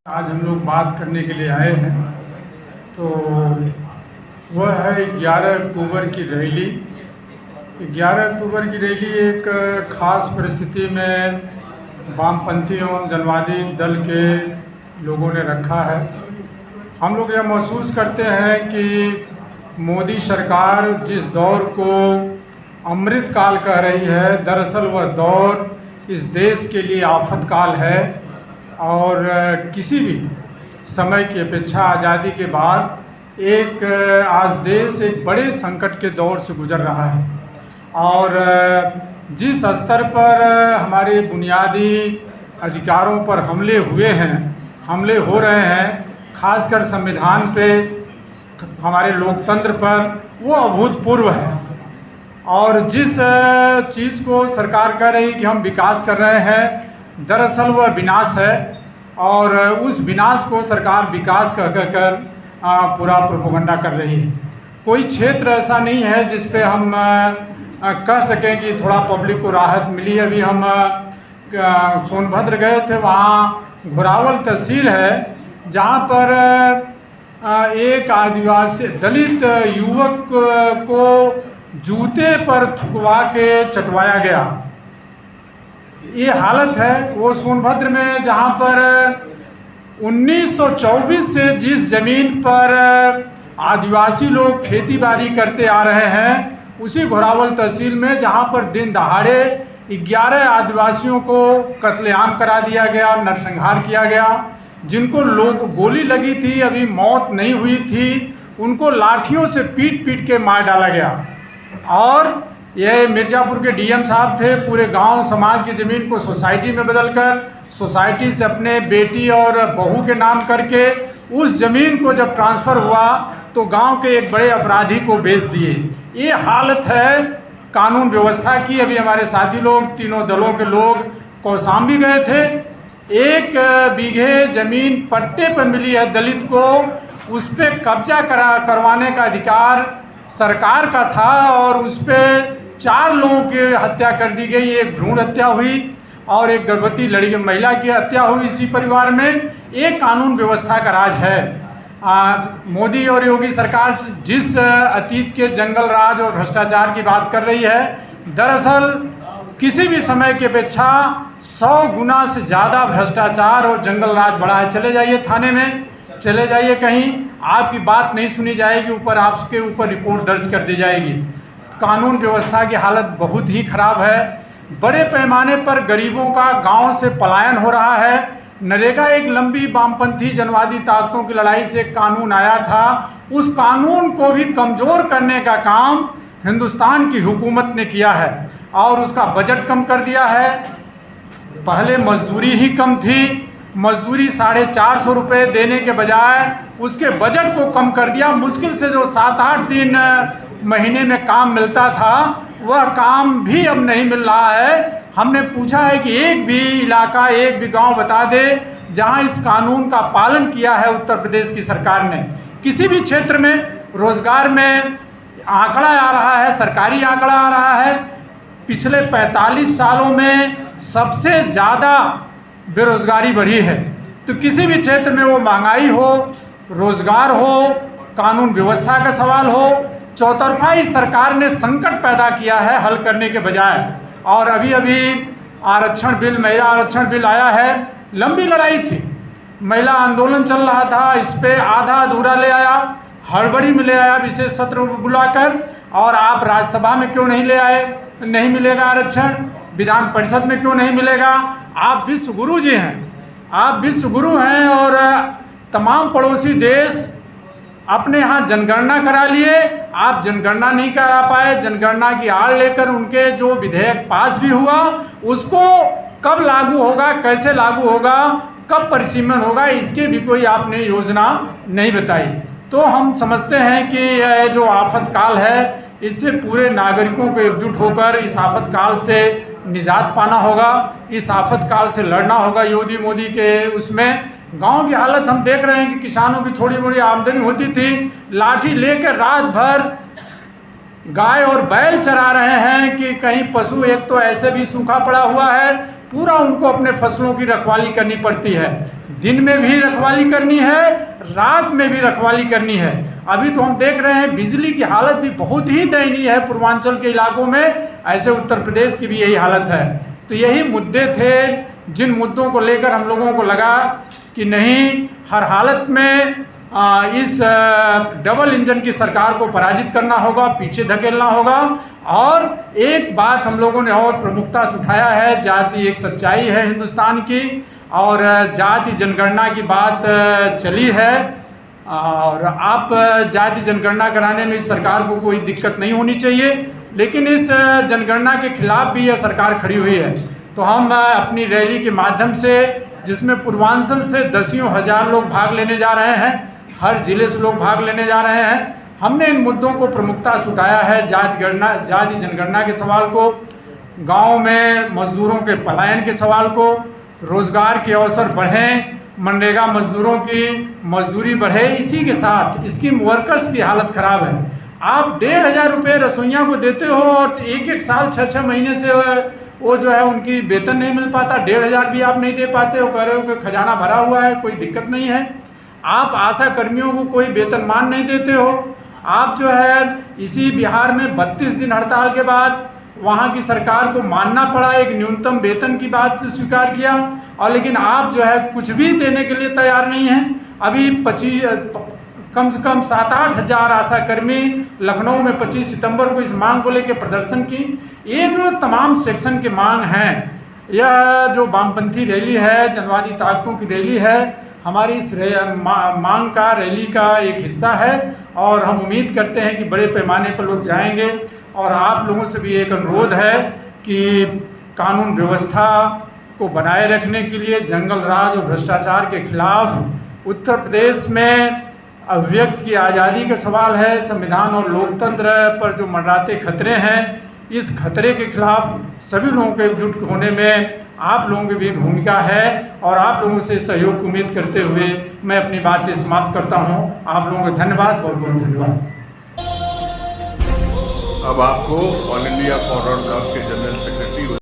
आज हम लोग बात करने के लिए आए हैं तो वह है 11 अक्टूबर की रैली। 11 अक्टूबर की रैली एक ख़ास परिस्थिति में वामपंथी एवं जनवादी दल के लोगों ने रखा है। हम लोग यह महसूस करते हैं कि मोदी सरकार जिस दौर को अमृत काल कह रही है, दरअसल वह दौर इस देश के लिए आफत काल है और किसी भी समय की अपेक्षा आज़ादी के बाद आज देश एक बड़े संकट के दौर से गुजर रहा है। और जिस स्तर पर हमारे बुनियादी अधिकारों पर हमले हो रहे हैं, खासकर संविधान पे, हमारे लोकतंत्र पर, वो अभूतपूर्व है। और जिस चीज़ को सरकार कह रही है कि हम विकास कर रहे हैं, दरअसल वह विनाश है। और उस विनाश को सरकार विकास कर पूरा प्रोपेगेंडा कर रही है। कोई क्षेत्र ऐसा नहीं है जिस पे हम कह सकें कि थोड़ा पब्लिक को राहत मिली। अभी हम सोनभद्र गए थे, वहाँ घोरावल तहसील है जहाँ पर एक आदिवासी दलित युवक को जूते पर थुकवा के चटवाया गया। ये हालत है वो सोनभद्र में, जहाँ पर 1924 से जिस ज़मीन पर आदिवासी लोग खेती बाड़ी करते आ रहे हैं, उसी घोरावल तहसील में, जहाँ पर दिन दहाड़े 11 आदिवासियों को कत्लेआम करा दिया गया, नरसंहार किया गया। जिनको लोग गोली लगी थी, अभी मौत नहीं हुई थी, उनको लाठियों से पीट पीट के मार डाला गया। और ये मिर्ज़ापुर के डीएम साहब थे, पूरे गांव समाज की ज़मीन को सोसाइटी में बदलकर, सोसाइटी से अपने बेटी और बहू के नाम करके उस ज़मीन को जब ट्रांसफ़र हुआ तो गांव के एक बड़े अपराधी को बेच दिए। ये हालत है कानून व्यवस्था की। अभी हमारे साथी लोग, तीनों दलों के लोग कौशाम्बी गए थे। 1 बीघे ज़मीन पट्टे पर मिली है दलित को, उस पर कब्जा करवाने का अधिकार सरकार का था और उस पर 4 लोगों की हत्या कर दी गई। एक भ्रूण हत्या हुई और एक गर्भवती लड़की महिला की हत्या हुई इसी परिवार में। एक कानून व्यवस्था का राज है। मोदी और योगी सरकार जिस अतीत के जंगल राज और भ्रष्टाचार की बात कर रही है, दरअसल किसी भी समय की अपेक्षा 100 गुना से ज़्यादा भ्रष्टाचार और जंगल राज बढ़ा है। चले जाइए थाने में, चले जाइए कहीं, आपकी बात नहीं सुनी जाएगी, आपके ऊपर रिपोर्ट दर्ज कर दी जाएगी। कानून व्यवस्था की हालत बहुत ही खराब है। बड़े पैमाने पर गरीबों का गांव से पलायन हो रहा है। नरेगा एक लंबी वामपंथी जनवादी ताकतों की लड़ाई से एक कानून आया था, उस कानून को भी कमज़ोर करने का काम हिंदुस्तान की हुकूमत ने किया है और उसका बजट कम कर दिया है। पहले मजदूरी ही कम थी, मजदूरी 450 रुपये देने के बजाय उसके बजट को कम कर दिया। मुश्किल से जो 7-8 दिन महीने में काम मिलता था, वह काम भी अब नहीं मिल रहा है। हमने पूछा है कि एक भी इलाका, एक भी गांव बता दे जहां इस कानून का पालन किया है उत्तर प्रदेश की सरकार ने। किसी भी क्षेत्र में रोजगार में आंकड़ा आ रहा है, सरकारी आंकड़ा आ रहा है, पिछले 45 सालों में सबसे ज़्यादा बेरोज़गारी बढ़ी है। तो किसी भी क्षेत्र में, वो महंगाई हो, रोज़गार हो, कानून व्यवस्था का सवाल हो, चौतरफा इस सरकार ने संकट पैदा किया है हल करने के बजाय। और अभी आरक्षण बिल, महिला आरक्षण बिल आया है। लंबी लड़ाई थी, महिला आंदोलन चल रहा था, इस पर आधा अधूरा ले आया, हड़बड़ी में ले आया विशेष सत्र बुलाकर। और आप राज्यसभा में क्यों नहीं ले आए? नहीं मिलेगा आरक्षण, विधान परिषद में क्यों नहीं मिलेगा? आप विश्व गुरु जी हैं, आप विश्व गुरु हैं और तमाम पड़ोसी देश अपने यहाँ जनगणना करा लिए, आप जनगणना नहीं करा पाए। जनगणना की आड़ लेकर उनके जो विधेयक पास भी हुआ, उसको कब लागू होगा, कैसे लागू होगा, कब परिसीमन होगा, इसके भी कोई आपने योजना नहीं बताई। तो हम समझते हैं कि यह जो आफत काल है, इससे पूरे नागरिकों को एकजुट होकर इस आफत काल से निजात पाना होगा, इस आफत काल से लड़ना होगा। मोदी के उसमें गांव की हालत हम देख रहे हैं कि किसानों की छोटी मोटी आमदनी होती थी, लाठी लेकर रात भर गाय और बैल चरा रहे हैं कि कहीं पशु, एक तो ऐसे भी सूखा पड़ा हुआ है, पूरा उनको अपने फसलों की रखवाली करनी पड़ती है। दिन में भी रखवाली करनी है, रात में भी रखवाली करनी है। अभी तो हम देख रहे हैं बिजली की हालत भी बहुत ही दयनीय है पूर्वांचल के इलाकों में, ऐसे उत्तर प्रदेश की भी यही हालत है। तो यही मुद्दे थे जिन मुद्दों को लेकर हम लोगों को लगा कि नहीं, हर हालत में इस डबल इंजन की सरकार को पराजित करना होगा, पीछे धकेलना होगा। और एक बात हम लोगों ने और प्रमुखता से उठाया है, जाति एक सच्चाई है हिंदुस्तान की, और जाति जनगणना की बात चली है, और आप जाति जनगणना कराने में इस सरकार को कोई दिक्कत नहीं होनी चाहिए, लेकिन इस जनगणना के खिलाफ भी यह सरकार खड़ी हुई है। तो हम अपनी रैली के माध्यम से, जिसमें पूर्वांचल से दसियों हजार लोग भाग लेने जा रहे हैं, हर जिले से लोग भाग लेने जा रहे हैं, हमने इन मुद्दों को प्रमुखता से उठाया है। जाति जनगणना के सवाल को, गांव में मजदूरों के पलायन के सवाल को, रोजगार के अवसर बढ़ें, मनरेगा मजदूरों की मजदूरी बढ़े, इसी के साथ स्कीम वर्कर्स की हालत ख़राब है। आप 1,500 रुपये रसोइया को देते हो और एक साल 6 महीने से वो जो है उनकी वेतन नहीं मिल पाता, 1,500 भी आप नहीं दे पाते हो, कह रहे हो कि खजाना भरा हुआ है, कोई दिक्कत नहीं है। आप आशा कर्मियों को कोई वेतनमान नहीं देते हो। आप जो है इसी बिहार में 32 दिन हड़ताल के बाद वहाँ की सरकार को मानना पड़ा, एक न्यूनतम वेतन की बात स्वीकार किया, और लेकिन आप जो है कुछ भी देने के लिए तैयार नहीं हैं। अभी कम से कम 7-8 हज़ार आशा कर्मी लखनऊ में 25 सितंबर को इस मांग को लेकर प्रदर्शन की। ये जो तमाम सेक्शन की मांग हैं, यह जो वामपंथी रैली है, जनवादी ताकतों की रैली है, हमारी इस मांग का, रैली का एक हिस्सा है, और हम उम्मीद करते हैं कि बड़े पैमाने पर लोग जाएंगे। और आप लोगों से भी एक अनुरोध है कि कानून व्यवस्था को बनाए रखने के लिए, जंगल राज और भ्रष्टाचार के खिलाफ, उत्तर प्रदेश में अभिव्यक्ति की आज़ादी का सवाल है, संविधान और लोकतंत्र पर जो मंडराते खतरे हैं, इस खतरे के खिलाफ सभी लोगों को एकजुट होने में आप लोगों की भी भूमिका है, और आप लोगों से सहयोग की उम्मीद करते हुए मैं अपनी बात से समाप्त करता हूं। आप लोगों को धन्यवाद, बहुत बहुत धन्यवाद। अब आपको ऑल इंडिया फॉरवर्ड ब्लॉक के जनरल सेक्रेटरी